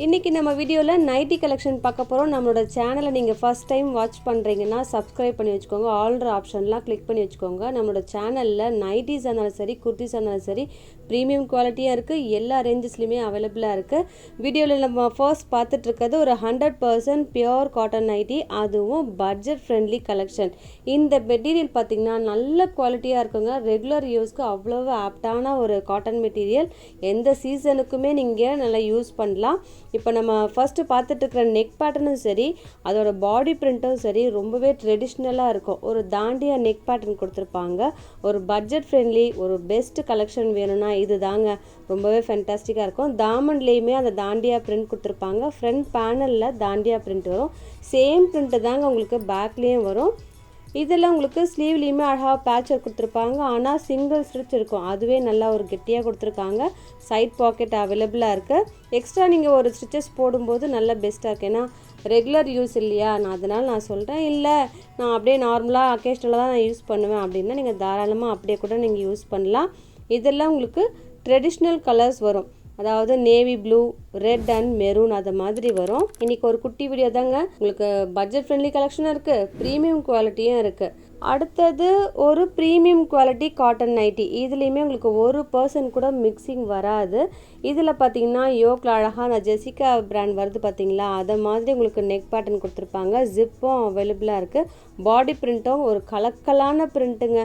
இன்றைக்கி நம்ம வீடியோவில் நைட்டி கலெக்ஷன் பார்க்க போகிறோம். நம்மளோட சேனலை நீங்கள் ஃபஸ்ட் டைம் வாட்ச் பண்ணுறீங்கன்னா சப்ஸ்கிரைப் பண்ணி வச்சுக்கோங்க. ஆல்ற ஆப்ஷன்லாம் கிளிக் பண்ணி வச்சுக்கோங்க. நம்மளோட சேனலில் நைட்டிஸாக இருந்தாலும் சரி, குர்த்திஸாக இருந்தாலும் சரி, ப்ரீமியம் குவாலிட்டியாக இருக்குது. எல்லா ரேஞ்சஸ்லையுமே அவைலபிளாக இருக்குது. வீடியோவில் நம்ம ஃபர்ஸ்ட் பார்த்துட்ருக்கிறது ஒரு 100% பியோர் காட்டன் நைட்டி, அதுவும் பட்ஜெட் ஃப்ரெண்ட்லி கலெக்ஷன். இந்த மெட்டீரியல் பார்த்திங்கன்னா நல்ல குவாலிட்டியாக இருக்குங்க. ரெகுலர் யூஸ்க்கு அவ்வளோ ஆப்டான ஒரு காட்டன் மெட்டீரியல். எந்த சீசனுக்குமே நீங்கள் நல்லா யூஸ் பண்ணலாம். இப்போ நம்ம ஃபஸ்ட்டு பார்த்துட்டு இருக்கிற நெக் பேட்டர்னும் சரி, அதோட பாடி பிரிண்ட்டும் சரி, ரொம்பவே ட்ரெடிஷ்னலாக இருக்கும். ஒரு தாண்டியா நெக் பேட்டர்ன் கொடுத்துருப்பாங்க. ஒரு பட்ஜெட் ஃப்ரெண்ட்லி ஒரு பெஸ்ட் கலெக்ஷன் வேணும்னா இது தாங்க ரொம்பவே ஃபென்டாஸ்டிக்காக இருக்கும். தாமன்லேயுமே அந்த தாண்டியா பிரிண்ட் கொடுத்துருப்பாங்க. ஃப்ரண்ட் பேனலில் தாண்டியா பிரிண்ட் வரும். சேம் பிரிண்ட்டு தாங்க உங்களுக்கு பேக்லேயும் வரும். இதெல்லாம் உங்களுக்கு ஸ்லீவ்லேயுமே அழகாக பேட்சர் கொடுத்துருப்பாங்க. ஆனால் சிங்கிள் ஸ்டிச் இருக்கும். அதுவே நல்லா ஒரு கெட்டியாக கொடுத்துருக்காங்க. சைட் பாக்கெட் அவைலபிளாக இருக்குது. எக்ஸ்ட்ரா நீங்கள் ஒரு ஸ்டிச்சஸ் போடும்போது நல்லா பெஸ்ட்டாக இருக்குது. ஏன்னா ரெகுலர் யூஸ் இல்லையா, அதனால் நான் சொல்கிறேன். இல்லை நான் அப்படியே நார்மலாக அக்கேஷ்னலாக தான் நான் யூஸ் பண்ணுவேன் அப்படின்னா நீங்கள் தாராளமாக அப்படியே கூட நீங்கள் யூஸ் பண்ணலாம். இதெல்லாம் உங்களுக்கு ட்ரெடிஷ்னல் கலர்ஸ் வரும். அதாவது navy blue, red and maroon அது மாதிரி வரும். இன்றைக்கி ஒரு குட்டி வீடியோ தாங்க. உங்களுக்கு பட்ஜெட் ஃப்ரெண்ட்லி கலெக்ஷனும் இருக்குது, ப்ரீமியம் குவாலிட்டியும் இருக்குது. அடுத்தது ஒரு ப்ரீமியம் குவாலிட்டி காட்டன் நைட்டி. இதுலேயுமே உங்களுக்கு 1% கூட மிக்சிங் வராது. இதில் பார்த்தீங்கன்னா யோக்கில் அழகாக அந்த ஜெசிகா பிராண்ட் வருது பார்த்தீங்களா, அதை மாதிரி உங்களுக்கு நெக் பேட்டர்ன் கொடுத்துருப்பாங்க. ஜிப்பும் அவைலபிளாக இருக்குது. பாடி பிரிண்ட்டும் ஒரு கலக்கலான பிரிண்ட்டுங்க.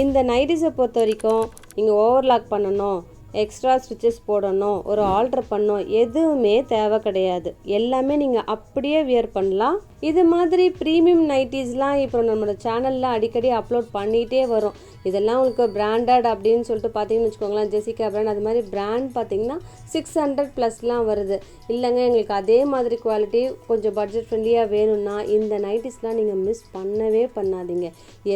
இந்த நைட்டிஸை பொறுத்த வரைக்கும் நீங்கள் ஓவர்லாக் பண்ணணும், எக்ஸ்ட்ரா ஸ்டிச்சஸ் போடணும், ஒரு ஆல்டர் பண்ணணும், எதுவுமே தேவை கிடையாது. எல்லாமே நீங்கள் அப்படியே வியர் பண்ணலாம். இது மாதிரி ப்ரீமியம் நைட்டிஸ்லாம் இப்போ நம்மளோட சேனலில் அடிக்கடி அப்லோட் பண்ணிகிட்டே வரும். இதெல்லாம் உங்களுக்கு பிராண்டட் அப்படின்னு சொல்லிட்டு பார்த்தீங்கன்னு வச்சுக்கோங்களேன், ஜெசிகா பிராண்ட் அது மாதிரி பிராண்ட் பார்த்தீங்கன்னா 600 ப்ளஸ்லாம் வருது. இல்லைங்க எங்களுக்கு அதே மாதிரி குவாலிட்டி கொஞ்சம் பட்ஜெட் ஃப்ரெண்ட்லியாக வேணும்னா இந்த நைட்டிஸ்லாம் நீங்கள் மிஸ் பண்ணவே பண்ணாதீங்க.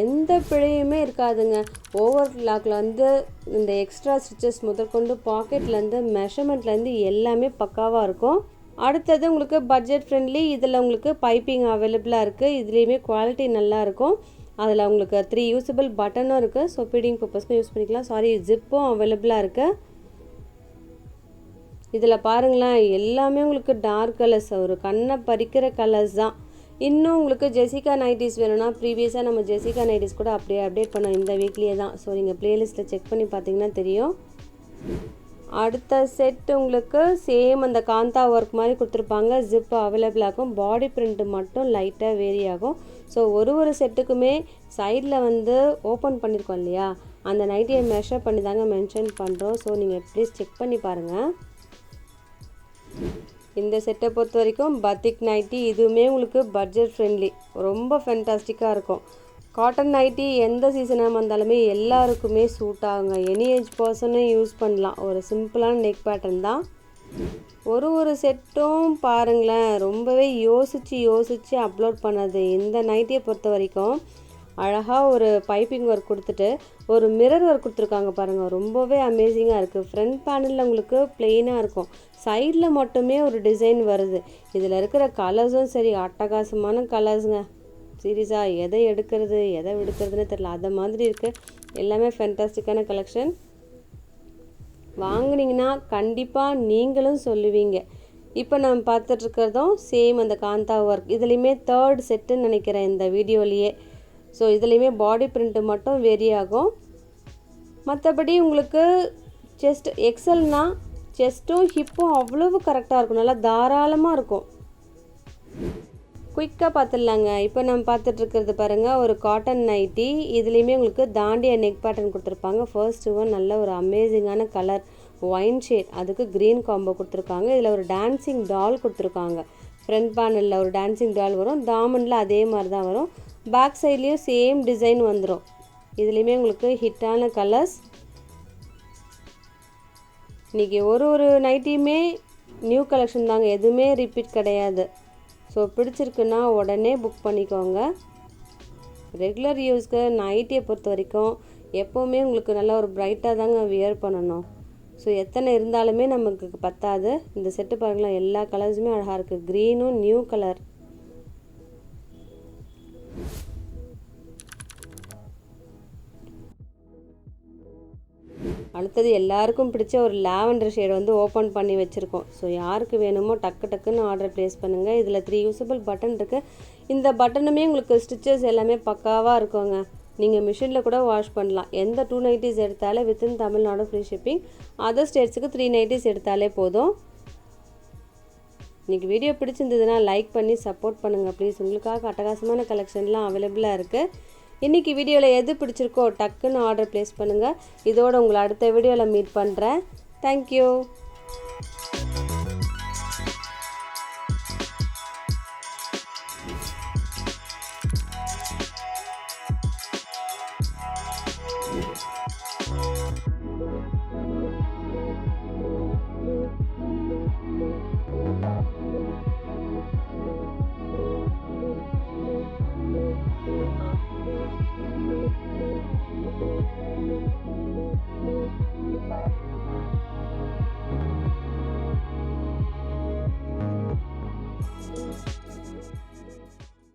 எந்த பிழையுமே இருக்காதுங்க. ஓவர்லாக்கில் வந்து இந்த எக்ஸ்ட்ரா ஸ்டிச்சஸ் முதற்கொண்டு பாக்கெட்லேருந்து மெஷர்மெண்ட்லேருந்து எல்லாமே பக்காவாக இருக்கும். அடுத்தது உங்களுக்கு பட்ஜெட் ஃப்ரெண்ட்லி. இதில் உங்களுக்கு பைப்பிங் அவைலபிளாக இருக்குது. இதுலேயுமே குவாலிட்டி நல்லாயிருக்கும். அதில் உங்களுக்கு 3 யூஸபிள் பட்டனும் இருக்குது. ஸோ ஃபீடிங் பர்பஸ்க்கும் யூஸ் பண்ணிக்கலாம். ஜிப்பும் அவைலபிளாக இருக்குது. இதில் பாருங்களேன், எல்லாமே உங்களுக்கு டார்க் கலர்ஸ், ஒரு கண்ணை பறிக்கிற கலர்ஸ் தான். இன்னும் உங்களுக்கு ஜெசிகா நைட்டிஸ் வேணும்னா ப்ரீவியஸாக நம்ம ஜெசிகா நைட்டிஸ் கூட அப்படியே அப்டேட் பண்ணோம் இந்த வீக்லேயே தான். ஸோ நீங்கள் ப்ளேலிஸ்ட்டில் செக் பண்ணி பார்த்தீங்கன்னா தெரியும். அடுத்த செட் உங்களுக்கு சேம் அந்த காந்தா ஒர்க் மாதிரி கொடுத்துருப்பாங்க. ஜிப்பு அவைலபிள் ஆகும். பாடி பிரிண்ட்டு மட்டும் லைட்டாக வேரி ஆகும். ஸோ ஒரு செட்டுக்குமே சைடில் வந்து ஓப்பன் பண்ணியிருக்கோம் இல்லையா, அந்த நைட்டியை மெஷர் பண்ணி தாங்க மென்ஷன் பண்ணுறோம். ஸோ நீங்கள் ப்ளீஸ் செக் பண்ணி பாருங்கள். இந்த செட்டை பொறுத்த வரைக்கும் பத்திக் நைட்டி, இதுவுமே உங்களுக்கு பட்ஜெட் ஃப்ரெண்ட்லி, ரொம்ப ஃபென்டாஸ்டிக்காக இருக்கும். காட்டன் நைட்டி எந்த சீசனாக இருந்தாலுமே எல்லாருக்குமே சூட் ஆகுங்க. எனி ஏஜ் பர்சனும் யூஸ் பண்ணலாம். ஒரு சிம்பிளான நெக் பேட்டர்ன் தான். ஒரு செட்டும் பாருங்களேன், ரொம்பவே யோசித்து அப்லோட் பண்ணது. இந்த நைட்டியை பொறுத்த வரைக்கும் அழகாக ஒரு பைப்பிங் ஒர்க் கொடுத்துட்டு ஒரு மிரர் ஒர்க் கொடுத்துருக்காங்க பாருங்கள். ரொம்பவே அமேசிங்காக இருக்குது. ஃப்ரண்ட் பேனலில் உங்களுக்கு பிளெயினாக இருக்கும். சைடில் மட்டுமே ஒரு டிசைன் வருது. இதில் இருக்கிற கலர்ஸும் சரி அட்டகாசமான கலர்ஸுங்க. சீரியஸாக எதை எடுக்கிறது எதை விடுக்கிறதுன்னு தெரியல, அதை மாதிரி இருக்குது. எல்லாமே ஃபென்டாஸ்டிக்கான கலெக்ஷன். வாங்கினீங்கன்னா கண்டிப்பாக நீங்களும் சொல்லுவீங்க. இப்போ நம்ம பார்த்துட்ருக்கிறதும் சேம் அந்த காந்தா ஒர்க். இதுலேயுமே 3rd செட்டுன்னு நினைக்கிறேன் இந்த வீடியோலேயே. ஸோ இதுலேயுமே பாடி பிரிண்ட்டு மட்டும் வேரி ஆகும். மற்றபடி உங்களுக்கு செஸ்ட் எக்ஸல்னா செஸ்ட்டும் ஹிப்பும் அவ்வளவு கரெக்டாக இருக்கும். நல்லா தாராளமாக இருக்கும். குயிக்காக பார்த்துடலாங்க. இப்போ நம்ம பார்த்துட்ருக்கிறது பாருங்கள், ஒரு காட்டன் நைட்டி. இதுலேயுமே உங்களுக்கு தாண்டியா நெக் பேட்டர்ன் கொடுத்துருப்பாங்க. ஃபர்ஸ்ட் ஒன் நல்ல ஒரு அமேசிங்கான கலர் ஒயின் ஷேட், அதுக்கு க்ரீன் காம்போ கொடுத்துருக்காங்க. இதில் ஒரு டான்சிங் டால் கொடுத்துருக்காங்க. ஃப்ரண்ட் பேனலில் ஒரு டான்சிங் டால் வரும். தாமனில் அதே மாதிரி தான் வரும். பேக் சைட்லேயும் சேம் டிசைன் வந்துடும். இதுலேயுமே உங்களுக்கு ஹிட்டான கலர்ஸ். இன்றைக்கி ஒரு நைட்டியுமே நியூ கலெக்ஷன் தாங்க, எதுவுமே ரிப்பீட் கிடையாது. ஸோ பிடிச்சிருக்குன்னா உடனே புக் பண்ணிக்கோங்க. ரெகுலர் யூஸ்க்கு நைட்டியை பொறுத்த வரைக்கும் எப்போவுமே உங்களுக்கு நல்லா ஒரு பிரைட்டாக தாங்க வியர் பண்ணணும். ஸோ எத்தனை இருந்தாலுமே நமக்கு பத்தாது. இந்த செட்டு பாருங்களேன், எல்லா கலர்ஸுமே அழகாக இருக்குது. க்ரீனும் நியூ கலர். அடுத்தது எல்லாருக்கும் பிடிச்ச ஒரு லாவெண்டர் ஷேட் வந்து ஓப்பன் பண்ணி வச்சுருக்கோம். ஸோ யாருக்கு வேணுமோ டக்குன்னு ஆர்டர் ப்ளேஸ் பண்ணுங்கள். இதில் 3 யூஸபிள் பட்டன் இருக்குது. இந்த பட்டனுமே உங்களுக்கு ஸ்டிச்சஸ் எல்லாமே பக்காவாக இருக்குங்க. நீங்கள் மிஷினில் கூட வாஷ் பண்ணலாம். எந்த 2 நைட்டிஸ் எடுத்தாலே within Tamil Nadu free shipping. Other ஸ்டேட்ஸுக்கு 3 நைட்டிஸ் எடுத்தாலே போதும். இன்றைக்கி வீடியோ பிடிச்சிருந்ததுன்னா லைக் பண்ணி சப்போர்ட் பண்ணுங்கள் ப்ளீஸ். உங்களுக்காக அட்டகாசமான கலெக்ஷன்லாம் அவைலபிளாக இருக்குது. இன்றைக்கி வீடியோவில் எது பிடிச்சிருக்கோ டக்குன்னு ஆர்டர் ப்ளேஸ் பண்ணுங்கள். இதோடு உங்களை அடுத்த வீடியோவில் மீட் பண்ணுறேன். தேங்க்யூ.